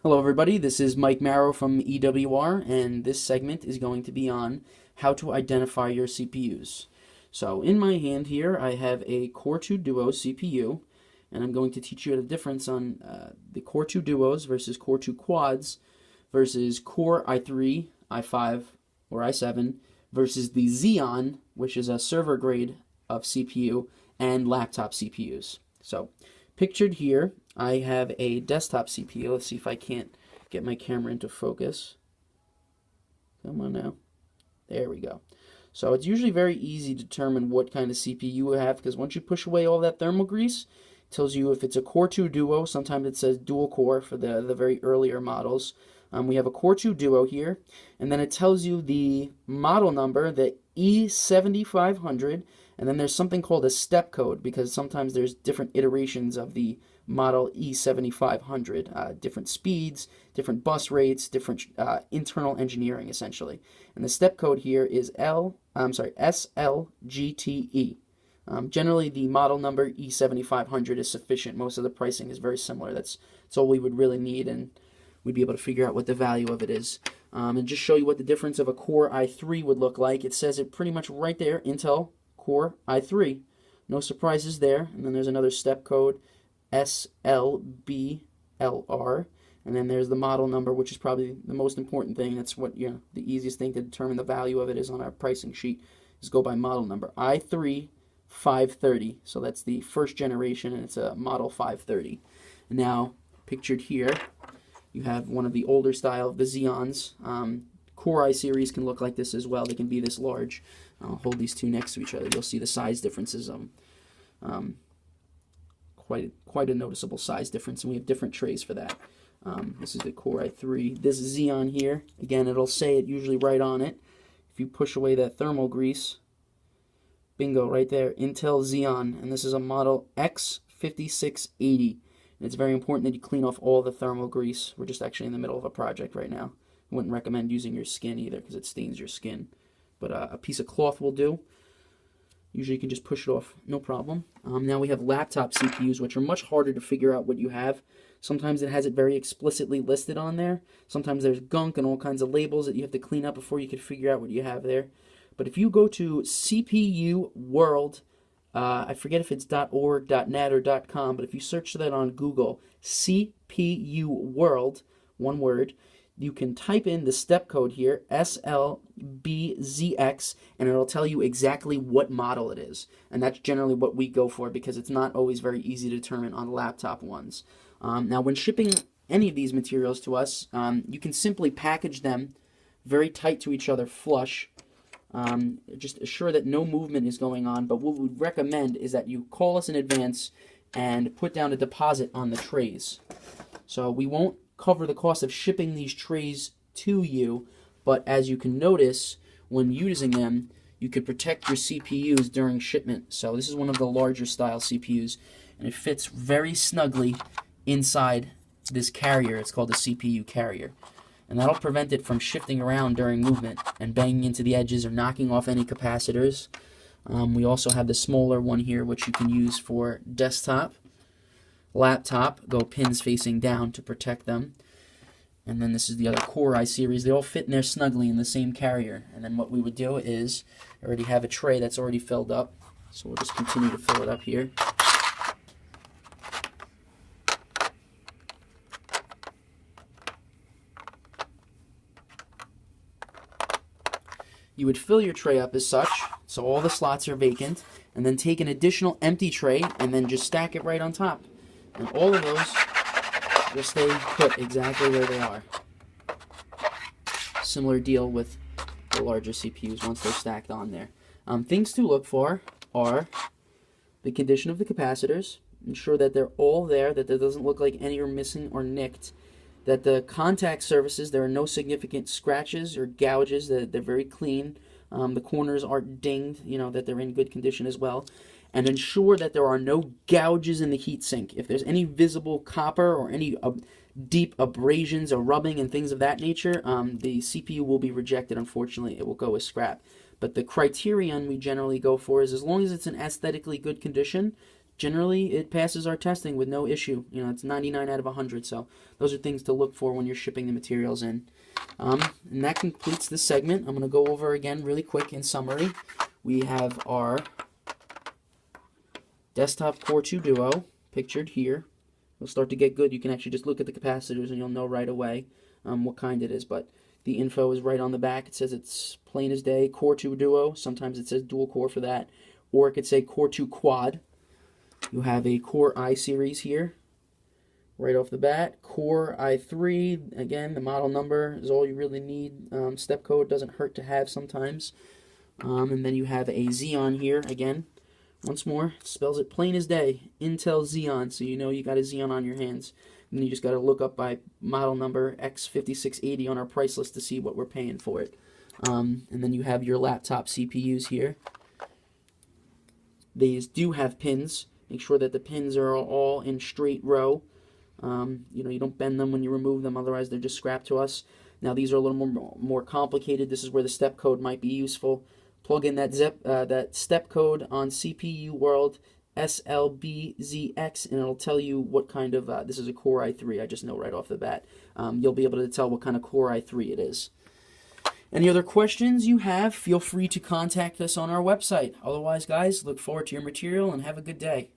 Hello everybody, this is Mike Marrow from EWR, and this segment is going to be on how to identify your CPUs. So in my hand here I have a Core 2 Duo CPU, and I'm going to teach you the difference on the Core 2 Duos versus Core 2 Quads versus Core i3, i5, or i7 versus the Xeon, which is a server grade of CPU, and laptop CPUs. So pictured here, I have a desktop CPU. Let's see if I can't get my camera into focus. Come on now. There we go. So it's usually very easy to determine what kind of CPU you have, because once you push away all that thermal grease, it tells you if it's a Core 2 Duo. Sometimes it says dual core for the very earlier models. We have a Core 2 Duo here, and then it tells you the model number, the E7500, and then there's something called a step code, because sometimes there's different iterations of the model E7500, different speeds, different bus rates, different internal engineering essentially. And the step code here is SLGTE. Generally, the model number E7500 is sufficient. Most of the pricing is very similar. That's all we would really need, and we'd be able to figure out what the value of it is. And just show you what the difference of a Core i3 would look like. It says it pretty much right there, Intel Core i3. No surprises there. And then there's another step code, SLBLR. And then there's the model number, which is probably the most important thing. That's what, the easiest thing to determine the value of it is on our pricing sheet, is go by model number. i3 530. So that's the first generation, and it's a model 530. And now, pictured here, you have one of the older style of the Xeons. Core i series can look like this as well. They can be this large. I'll hold these two next to each other. You'll see the size differences. Quite a noticeable size difference, and we have different trays for that. This is the Core i3. This Xeon here, again, it'll say it usually right on it. If you push away that thermal grease, bingo, right there, Intel Xeon, and this is a model X5680. And it's very important that you clean off all the thermal grease. We're just actually in the middle of a project right now. I wouldn't recommend using your skin either, because it stains your skin. But a piece of cloth will do. Usually you can just push it off, no problem. Now we have laptop CPUs, which are much harder to figure out what you have. Sometimes it has it very explicitly listed on there. Sometimes there's gunk and all kinds of labels that you have to clean up before you can figure out what you have there. But if you go to CPU World, I forget if it's .org, .net, or .com, but if you search that on Google, CPU World, one word, you can type in the step code here, SLBZX, and it'll tell you exactly what model it is. And that's generally what we go for, because it's not always very easy to determine on laptop ones. Now, when shipping any of these materials to us, you can simply package them very tight to each other, flush. Just assure that no movement is going on, but what we would recommend is that you call us in advance and put down a deposit on the trays. So we won't cover the cost of shipping these trays to you, but as you can notice, when using them, you could protect your CPUs during shipment. So this is one of the larger style CPUs, and it fits very snugly inside this carrier. It's called a CPU carrier. And that'll prevent it from shifting around during movement and banging into the edges or knocking off any capacitors. We also have the smaller one here, which you can use for desktop, laptop, go pins facing down to protect them. And then this is the other Core i series. They all fit in there snugly in the same carrier. And then what we would do is, I already have a tray that's already filled up, so we'll just continue to fill it up here. You would fill your tray up as such, so all the slots are vacant, and then take an additional empty tray and then just stack it right on top. And all of those will stay put exactly where they are. Similar deal with the larger CPUs once they're stacked on there. Things to look for are the condition of the capacitors. Ensure that they're all there, that there doesn't look like any are missing or nicked. That the contact surfaces, there are no significant scratches or gouges, that they're very clean. The corners aren't dinged, that they're in good condition as well. And ensure that there are no gouges in the heatsink. If there's any visible copper or any deep abrasions or rubbing and things of that nature, the CPU will be rejected, unfortunately. It will go as scrap. But the criterion we generally go for is, as long as it's in aesthetically good condition, generally it passes our testing with no issue. You know, it's 99 out of 100. So those are things to look for when you're shipping the materials in. And that completes this segment. I'm going to go over again really quick in summary. We have our desktop Core 2 Duo pictured here. It'll start to get good. You can actually just look at the capacitors and you'll know right away what kind it is. But the info is right on the back. It says it's plain as day, Core 2 Duo. Sometimes it says dual core for that. Or it could say Core 2 Quad. You have a Core i series here, right off the bat. Core i3, again, the model number is all you really need. Step code doesn't hurt to have sometimes. And then you have a Xeon here, again. Once more, it spells it plain as day, Intel Xeon, so you know you got a Xeon on your hands. And then you just got to look up by model number X5680 on our price list to see what we're paying for it. And then you have your laptop CPUs here. These do have pins. Make sure that the pins are all in straight row. You know, you don't bend them when you remove them, otherwise they're just scrap to us. Now these are a little more complicated. This is where the step code might be useful. Plug in that step code on CPU World SLBZX, and it'll tell you what kind of, this is a Core i3, I just know right off the bat. You'll be able to tell what kind of Core i3 it is. Any other questions you have, feel free to contact us on our website. Otherwise, guys, look forward to your material and have a good day.